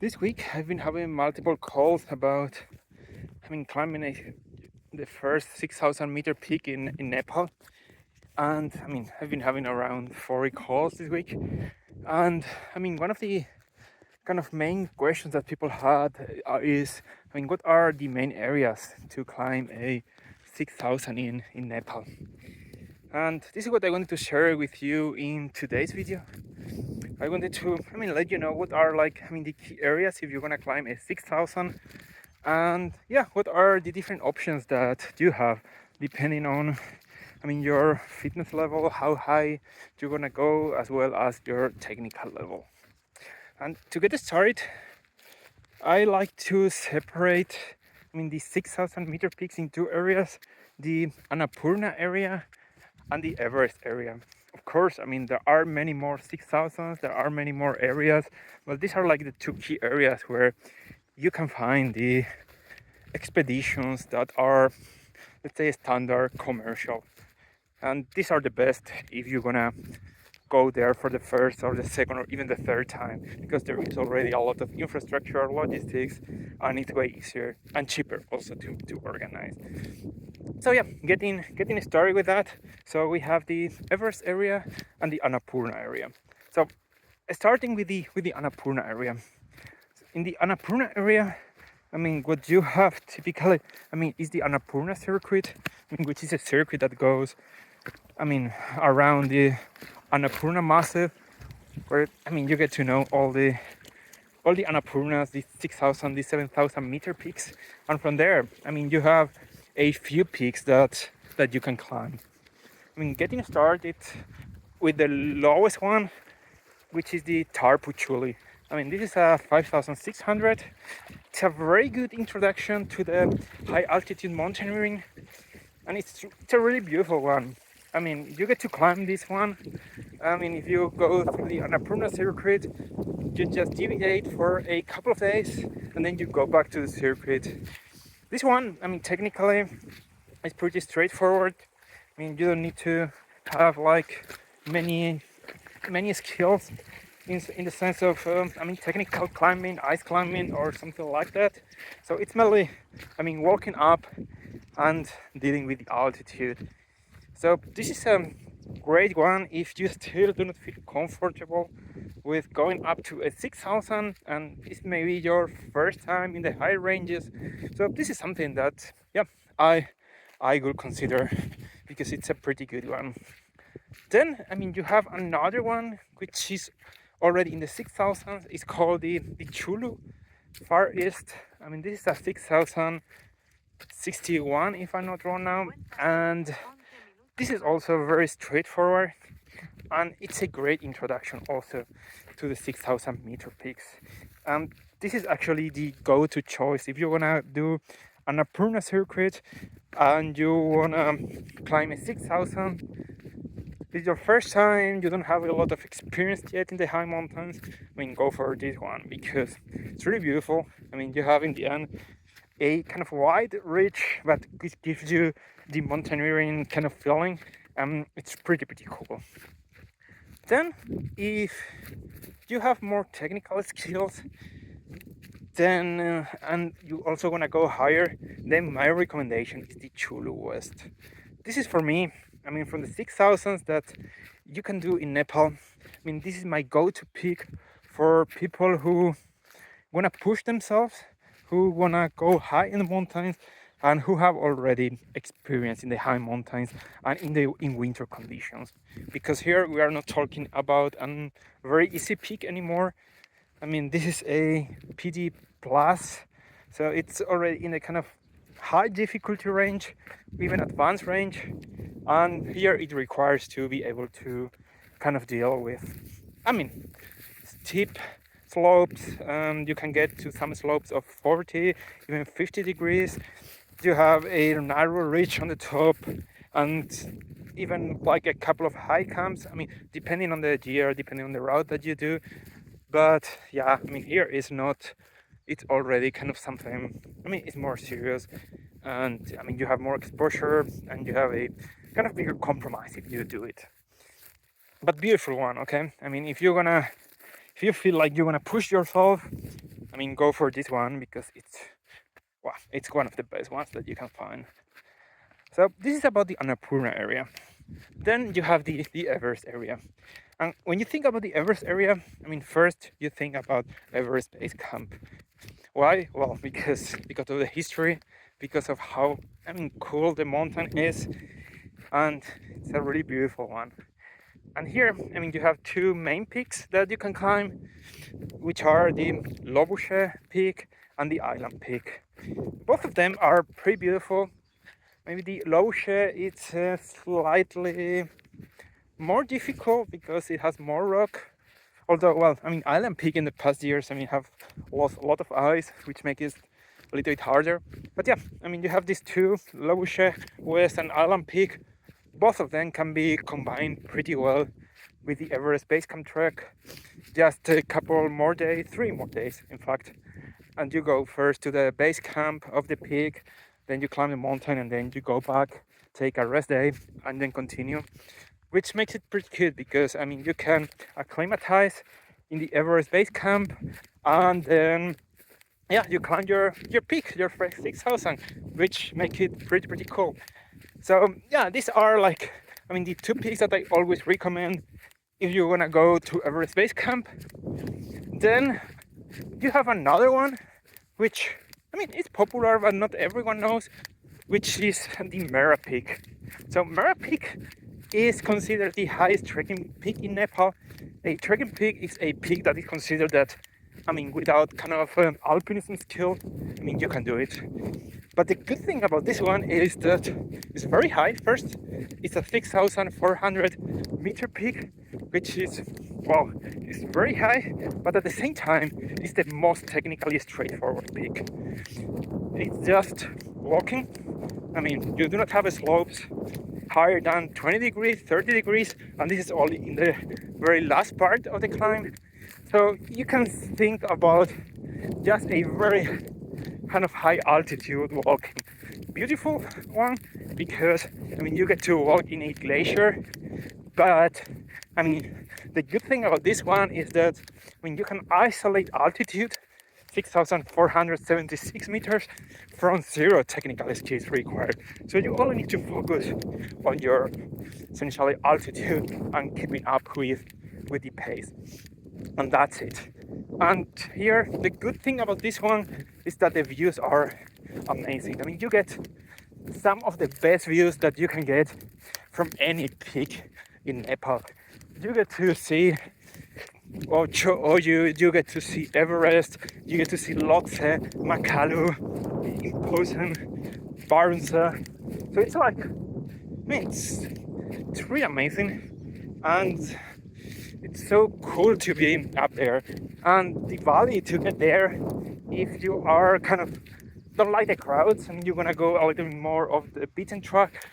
This week I've been having multiple calls about climbing the first 6,000 meter peak in Nepal. And I've been having around 40 calls this week. And one of the kind of main questions that people had is, what are the main areas to climb a 6,000 in Nepal? And this is what I wanted to share with you in today's video. I wanted to, let you know what are the key areas if you're gonna climb a 6,000, and yeah, what are the different options that you have depending on, your fitness level, how high you're gonna go, as well as your technical level. And to get started, I like to separate, the 6,000 meter peaks in two areas: the Annapurna area and the Everest area. Of course, there are many more 6,000s, there are many more areas, but these are like the two key areas where you can find the expeditions that are, let's say, standard commercial. And these are the best if you're gonna go there for the first or the second or even the third time, because there is already a lot of infrastructure, logistics, and it's way easier and cheaper also to organize. So yeah, getting started with that. So we have the Everest area and the Annapurna area. So starting with the Annapurna area. In the Annapurna area, what you have typically, is the Annapurna circuit, which is a circuit that goes, around the Annapurna massive, where you get to know all the Annapurnas, the 6,000, the 7,000 meter peaks, and from there, you have a few peaks that you can climb. Getting started with the lowest one, which is the Tarpuchuli. This is a 5,600. It's a very good introduction to the high altitude mountaineering, and it's a really beautiful one. You get to climb this one. If you go through the Annapurna circuit, you just deviate for a couple of days and then you go back to the circuit. This one, technically, it's pretty straightforward. You don't need to have many skills in the sense of technical climbing, ice climbing, or something like that. So it's mainly walking up and dealing with the altitude. So this is a great one if you still do not feel comfortable with going up to a 6,000 and it's maybe your first time in the high ranges. So this is something that I would consider, because it's a pretty good one. Then you have another one which is already in the 6,000s. It's called the Chulu Far East. This is a 6,061 if I'm not wrong now, and this is also very straightforward, and it's a great introduction also to the 6,000 meter peaks. This is actually the go-to choice if you wanna do an Annapurna circuit and you wanna climb a 6,000. It's your first time, you don't have a lot of experience yet in the high mountains. Go for this one because it's really beautiful. You have in the end a kind of wide ridge that gives you the mountaineering kind of feeling. It's pretty cool. Then if you have more technical skills, then and you also want to go higher, then my recommendation is the Chulu West. This is for me, from the 6,000s that you can do in Nepal. This is my go-to peak for people who want to push themselves, who want to go high in the mountains, and who have already experience in the high mountains and in winter conditions. Because here we are not talking about a very easy peak anymore. This is a PD plus, so it's already in a kind of high difficulty range, even advanced range, and here it requires to be able to kind of deal with steep slopes. You can get to some slopes of 40, even 50 degrees. You have a narrow ridge on the top, and even like a couple of high camps. Depending on the year, depending on the route that you do. But yeah, here is not. It's already kind of something. It's more serious, and you have more exposure, and you have a kind of bigger compromise if you do it. But beautiful one, okay. If you feel like you wanna push yourself, I mean, go for this one because it's one of the best ones that you can find. So this is about the Annapurna area. Then you have the Everest area. And when you think about the Everest area, I mean, first you think about Everest Base Camp. Why? Well, because of the history, because of how, I mean, cool the mountain is, and it's a really beautiful one. And here, I mean, you have two main peaks that you can climb, which are the Lobushe Peak and the Island Peak. Both of them are pretty beautiful. Maybe the Lobushe, it's slightly more difficult because it has more rock. Although, well, I mean, Island Peak in the past years, I mean, have lost a lot of ice, which makes it a little bit harder. But yeah, I mean, you have these two, Lobushe West and Island Peak. Both of them can be combined pretty well with the Everest Base Camp trek. Just a couple more days, 3 more days, in fact. And you go first to the base camp of the peak, then you climb the mountain, and then you go back, take a rest day, and then continue. Which makes it pretty good because, I mean, you can acclimatize in the Everest Base Camp, and then yeah, you climb your peak, your 6,000, which make it pretty cool. So yeah, these are like, I mean, the two peaks that I always recommend if you wanna go to Everest Base Camp. Then you have another one, which, I mean, it's popular, but not everyone knows, which is the Mera Peak. So Mera Peak is considered the highest trekking peak in Nepal. A trekking peak is a peak that is considered that, I mean, without kind of alpinism skill, I mean, you can do it. But the good thing about this one is that it's very high. First, it's a 6,400 meter peak, which is, well, it's very high, but at the same time, it's the most technically straightforward peak. It's just walking. I mean, you do not have slopes higher than 20 degrees, 30 degrees, and this is only in the very last part of the climb. So you can think about just a very kind of high altitude walking. Beautiful one because, I mean, you get to walk in a glacier, but I mean, the good thing about this one is that when you can isolate altitude, 6,476 meters, from 0 technical skills required. So you only need to focus on your essentially altitude and keeping up with the pace. And that's it. And here, the good thing about this one is that the views are amazing. I mean, you get some of the best views that you can get from any peak in Nepal. You get to see you get to see Everest, you get to see Lhotse, Makalu, Imposen, Barnsa. So it's like, I mean, it's really amazing, and it's so cool to be up there. And the valley to get there, if you are kind of don't like the crowds and you want to go a little bit more of the beaten track,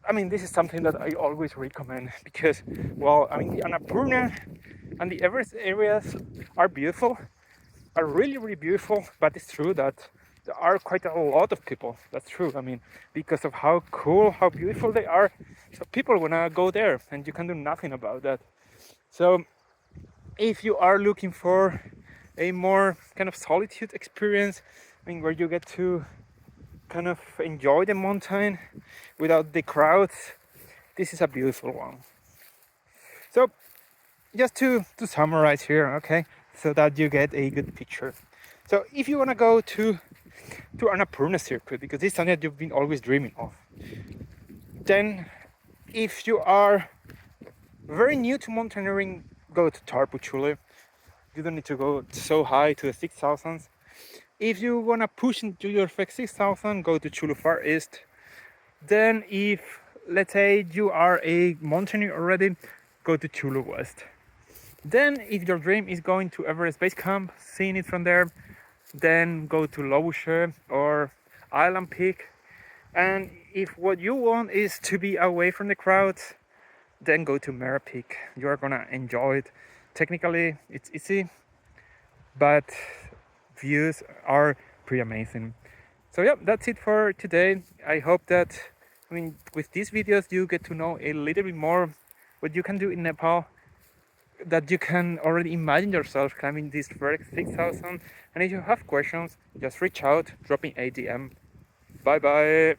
I mean, this is something that I always recommend because, well, I mean, the Annapurna and the Everest areas are beautiful, are really beautiful, but it's true that there are quite a lot of people. That's true. I mean, because of how cool, how beautiful they are, so people wanna go there, and you can do nothing about that. So if you are looking for a more kind of solitude experience, I mean, where you get to kind of enjoy the mountain without the crowds, this is a beautiful one. So just to summarize here, okay, so that you get a good picture. So if you want to go to Annapurna circuit, because this is something that you've been always dreaming of, then if you are very new to mountaineering, go to Tarpuchule. You don't need to go so high to the 6,000s. If you want to push into your 6,000, go to Chulu Far East. Then if, let's say, you are a mountaineer already, go to Chulu West. Then if your dream is going to Everest Base Camp, seeing it from there, then go to Lobushe or Island Peak. And if what you want is to be away from the crowds, then go to Mera Peak. You are gonna enjoy it. Technically, it's easy, but views are pretty amazing. So yeah, that's it for today. I hope that, I mean, with these videos you get to know a little bit more what you can do in Nepal. that you can already imagine yourself climbing this first 6,000. And if you have questions, just reach out, drop in ADM. Bye bye.